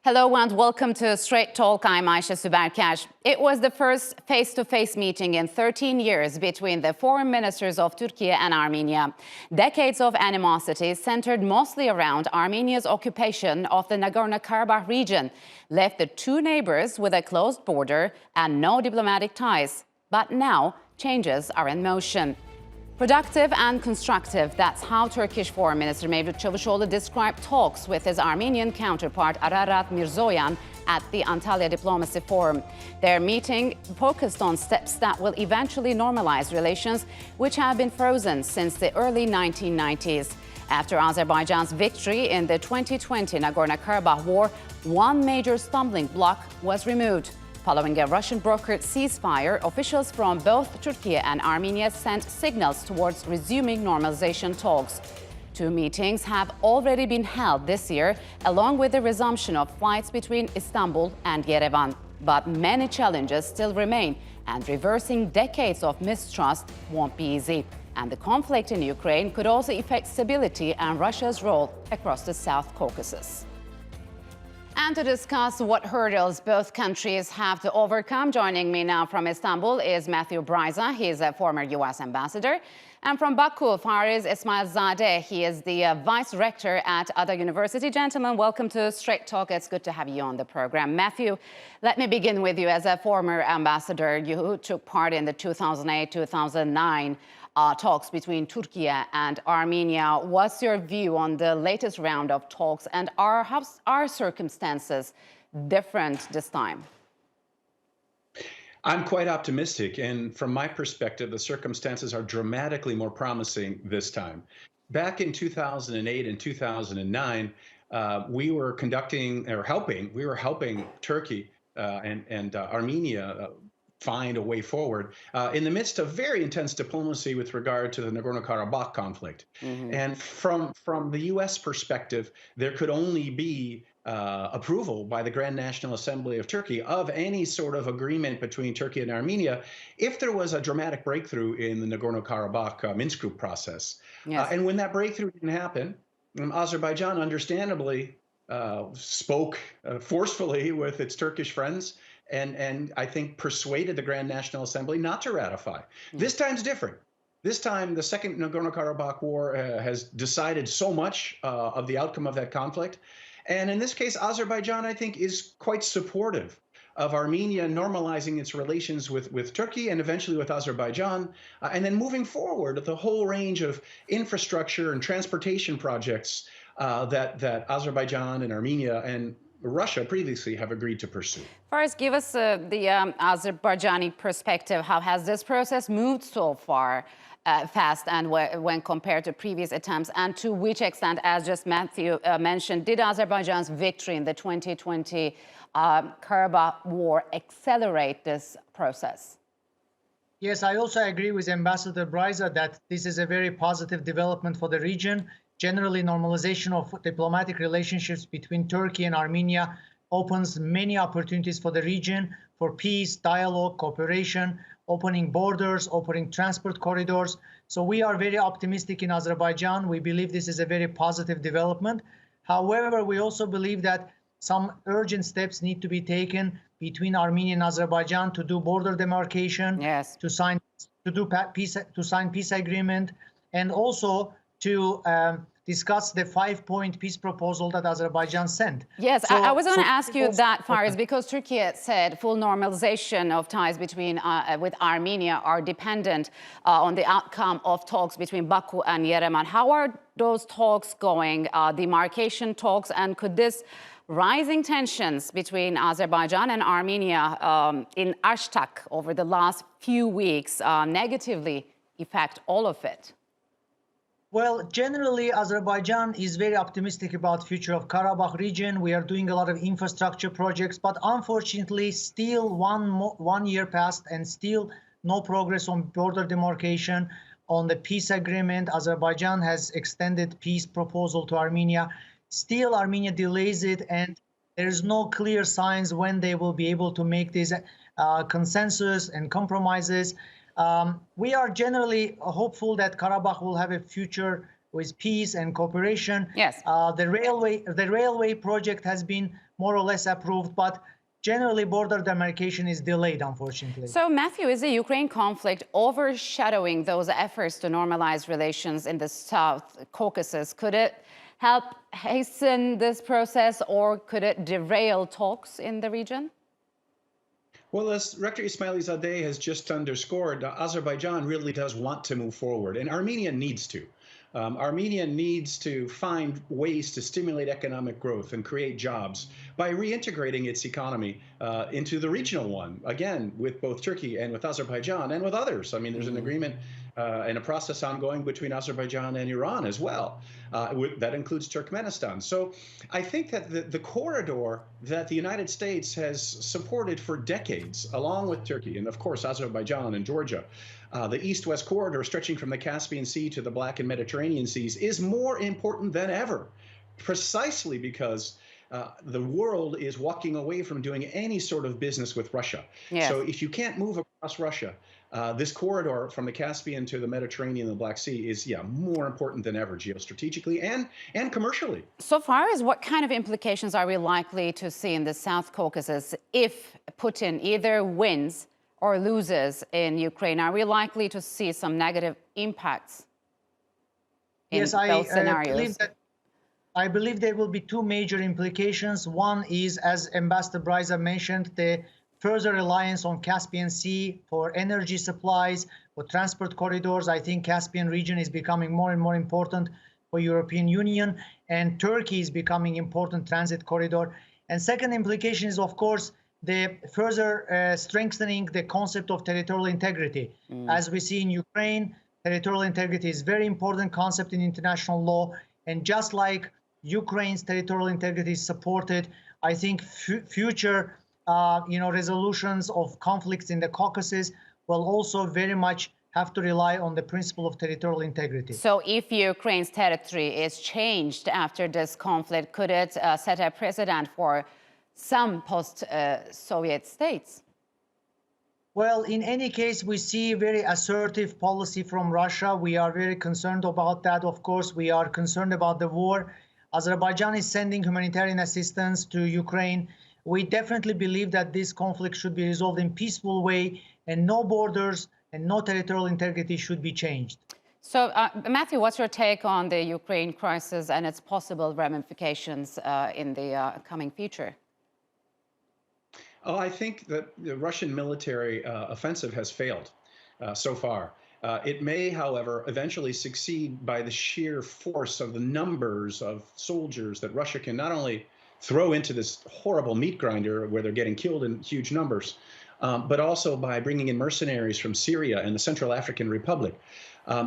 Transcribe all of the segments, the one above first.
Hello and welcome to Straight Talk. I'm Ayşe Süberkaş. It was the first face-to-face meeting in 13 years between the foreign ministers of Turkiye and Armenia. Decades of animosity centered mostly around Armenia's occupation of the Nagorno-Karabakh region left the two neighbors with a closed border and no diplomatic ties. But now changes are in motion. Productive and constructive, that's how Turkish Foreign Minister Mevlut Cavusoglu described talks with his Armenian counterpart Ararat Mirzoyan at the Antalya Diplomacy Forum. Their meeting focused on steps that will eventually normalize relations, which have been frozen since the early 1990s. After Azerbaijan's victory in the 2020 Nagorno-Karabakh war, one major stumbling block was removed. Following a Russian-brokered ceasefire, officials from both Turkey and Armenia sent signals towards resuming normalization talks. Two meetings have already been held this year, along with the resumption of flights between Istanbul and Yerevan. But many challenges still remain, and reversing decades of mistrust won't be easy. And the conflict in Ukraine could also affect stability and Russia's role across the South Caucasus. And to discuss what hurdles both countries have to overcome, joining me now from Istanbul is Matthew Bryza. He is a former U.S. ambassador. And from Baku, Fariz Ismailzadeh. He is the vice rector at Ada University. Gentlemen, welcome to Straight Talk. It's good to have you on the program. Matthew, let me begin with you. As a former ambassador, you took part in the 2008-2009 talks between Turkey and Armenia. What's your view on the latest round of talks, and are circumstances different this time? I'm quite optimistic, and from my perspective, the circumstances are dramatically more promising this time. Back in 2008 and 2009, we were helping Turkey and Armenia find a way forward in the midst of very intense diplomacy with regard to the Nagorno-Karabakh conflict. And from the U.S. perspective, there could only be approval by the Grand National Assembly of Turkey of any sort of agreement between Turkey and Armenia if there was a dramatic breakthrough in the Nagorno-Karabakh Minsk Group process. Yes. And when that breakthrough didn't happen, Azerbaijan understandably spoke forcefully with its Turkish friends and I think persuaded the Grand National Assembly not to ratify. This time's different. This time, the second Nagorno-Karabakh war has decided so much of the outcome of that conflict. And in this case, Azerbaijan, I think, is quite supportive of Armenia normalizing its relations with Turkey and eventually with Azerbaijan, and then moving forward with a whole range of infrastructure and transportation projects that Azerbaijan and Armenia and Russia previously have agreed to pursue. First, give us the Azerbaijani perspective. How has this process moved so far fast and when compared to previous attempts? And to which extent, as just Matthew mentioned, did Azerbaijan's victory in the 2020 Karabakh war accelerate this process? Yes, I also agree with Ambassador Bryza that this is a very positive development for the region. Generally, normalization of diplomatic relationships between Turkey and Armenia opens many opportunities for the region for peace, dialogue, cooperation, opening borders, opening transport corridors. So we are very optimistic in Azerbaijan. We believe this is a very positive development. However, we also believe that some urgent steps need to be taken between Armenia and Azerbaijan to do border demarcation, yes, to sign peace agreement, and also to discuss the 5-point peace proposal that Azerbaijan sent. Yes, so, I was going to ask you that, Fariz, because Turkey said full normalization of ties between with Armenia are dependent on the outcome of talks between Baku and Yerevan. How are those talks going, demarcation talks, and could this rising tensions between Azerbaijan and Armenia in Ashtak over the last few weeks negatively affect all of it? Well, generally, Azerbaijan is very optimistic about the future of Karabakh region. We are doing a lot of infrastructure projects, but unfortunately, still one year passed and still no progress on border demarcation. On the peace agreement, Azerbaijan has extended peace proposal to Armenia. Still, Armenia delays it, and there is no clear signs when they will be able to make this consensus and compromises. We are generally hopeful that Karabakh will have a future with peace and cooperation. Yes. The railway project has been more or less approved, but generally border demarcation is delayed, unfortunately. So, Matthew, is the Ukraine conflict overshadowing those efforts to normalize relations in the South Caucasus? Could it help hasten this process, or could it derail talks in the region? Well, as Rector Ismailzadeh has just underscored, Azerbaijan really does want to move forward, and Armenia needs to. Armenia needs to find ways to stimulate economic growth and create jobs by reintegrating its economy into the regional one, again, with both Turkey and with Azerbaijan and with others. I mean, there's an agreement and a process ongoing between Azerbaijan and Iran as well. That includes Turkmenistan. So I think that the corridor that the United States has supported for decades, along with Turkey and, of course, Azerbaijan and Georgia, the east-west corridor stretching from the Caspian Sea to the Black and Mediterranean Seas is more important than ever, precisely because the world is walking away from doing any sort of business with Russia. Yes. So if you can't move across Russia, this corridor from the Caspian to the Mediterranean and the Black Sea is, more important than ever geostrategically and commercially. So far as what kind of implications are we likely to see in the South Caucasus if Putin either wins or loses in Ukraine? Are we likely to see some negative impacts in both scenarios? I believe there will be two major implications. One is, as Ambassador Bryza mentioned, the further reliance on Caspian Sea for energy supplies, for transport corridors. I think Caspian region is becoming more and more important for European Union, and Turkey is becoming important transit corridor. And second implication is, of course, the further strengthening the concept of territorial integrity. As we see in Ukraine, territorial integrity is a very important concept in international law. And just like Ukraine's territorial integrity is supported, I think future resolutions of conflicts in the Caucasus will also very much have to rely on the principle of territorial integrity. So if Ukraine's territory is changed after this conflict, could it set a precedent for some post-Soviet states? Well, in any case, we see very assertive policy from Russia. We are very concerned about that. Of course, we are concerned about the war. Azerbaijan is sending humanitarian assistance to Ukraine. We definitely believe that this conflict should be resolved in a peaceful way, and no borders and no territorial integrity should be changed. So, Matthew, what's your take on the Ukraine crisis and its possible ramifications in the coming future? Oh, I think that the Russian military offensive has failed so far. It may, however, eventually succeed by the sheer force of the numbers of soldiers that Russia can not only throw into this horrible meat grinder where they're getting killed in huge numbers, but also by bringing in mercenaries from Syria and the Central African Republic.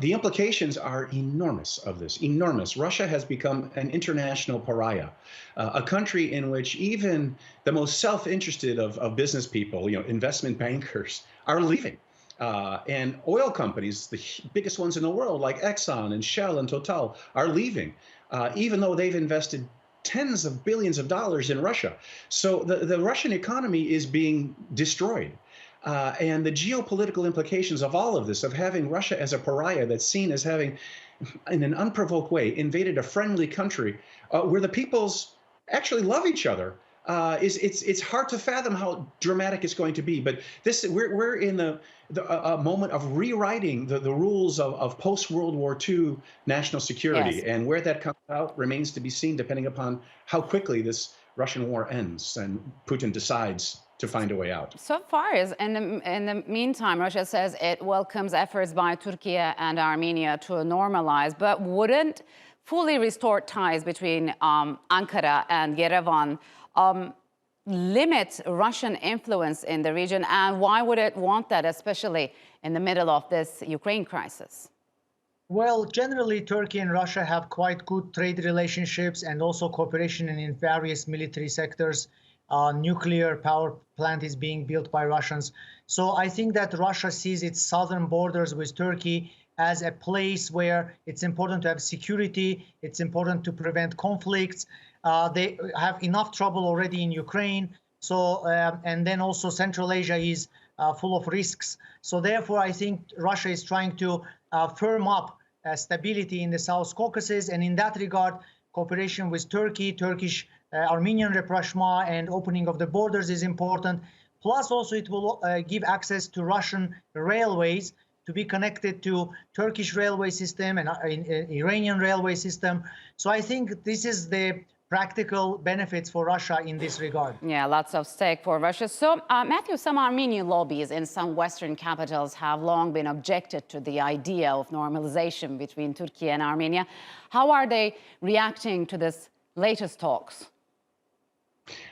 The implications are enormous of this, enormous. Russia has become an international pariah, a country in which even the most self-interested of business people, investment bankers, are leaving. And oil companies, the biggest ones in the world, like Exxon and Shell and Total, are leaving, even though they've invested tens of billions of dollars in Russia. So the Russian economy is being destroyed. And the geopolitical implications of all of this, of having Russia as a pariah that's seen as having, in an unprovoked way, invaded a friendly country where the peoples actually love each other, it's hard to fathom how dramatic it's going to be. But we're in a moment of rewriting the rules of post-World War II national security. Yes. And where that comes out remains to be seen, depending upon how quickly this Russian war ends and Putin decides to find a way out. So far as in the meantime, Russia says it welcomes efforts by Turkiye and Armenia to normalize, but wouldn't fully restore ties between Ankara and Yerevan limit Russian influence in the region? And why would it want that, especially in the middle of this Ukraine crisis? Well, generally, Turkey and Russia have quite good trade relationships and also cooperation in various military sectors. Nuclear power plant is being built by Russians. So I think that Russia sees its southern borders with Turkey as a place where it's important to have security, it's important to prevent conflicts. They have enough trouble already in Ukraine. So, and then also Central Asia is full of risks. So therefore, I think Russia is trying to firm up stability in the South Caucasus. And in that regard, cooperation with Turkey, Turkish Armenian rapprochement and opening of the borders is important. Plus, also, it will give access to Russian railways to be connected to Turkish railway system and Iranian railway system. So I think this is the practical benefits for Russia in this regard. Yeah, lots of stake for Russia. So, Matthew, some Armenian lobbies in some Western capitals have long been objected to the idea of normalization between Turkey and Armenia. How are they reacting to this latest talks?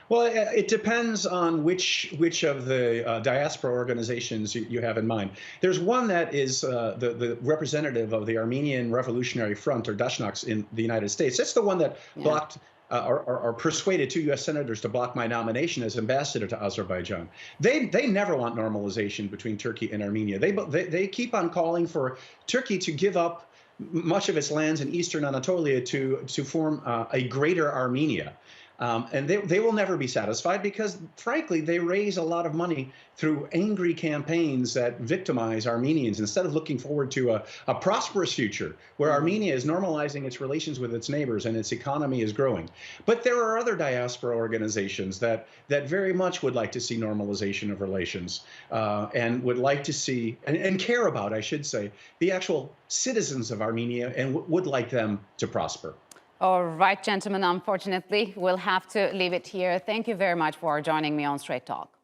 Well, it depends on which of the diaspora organizations you have in mind. There's one that is the representative of the Armenian Revolutionary Front, or Dashnaks, in the United States. That's the one that blocked or persuaded 2 U.S. senators to block my nomination as ambassador to Azerbaijan. They never want normalization between Turkey and Armenia. They keep on calling for Turkey to give up much of its lands in eastern Anatolia to form a greater Armenia. And they will never be satisfied because, frankly, they raise a lot of money through angry campaigns that victimize Armenians instead of looking forward to a prosperous future where Armenia is normalizing its relations with its neighbors and its economy is growing. But there are other diaspora organizations that very much would like to see normalization of relations and would like to see and care about, I should say, the actual citizens of Armenia and would like them to prosper. All right, gentlemen, unfortunately, we'll have to leave it here. Thank you very much for joining me on Straight Talk.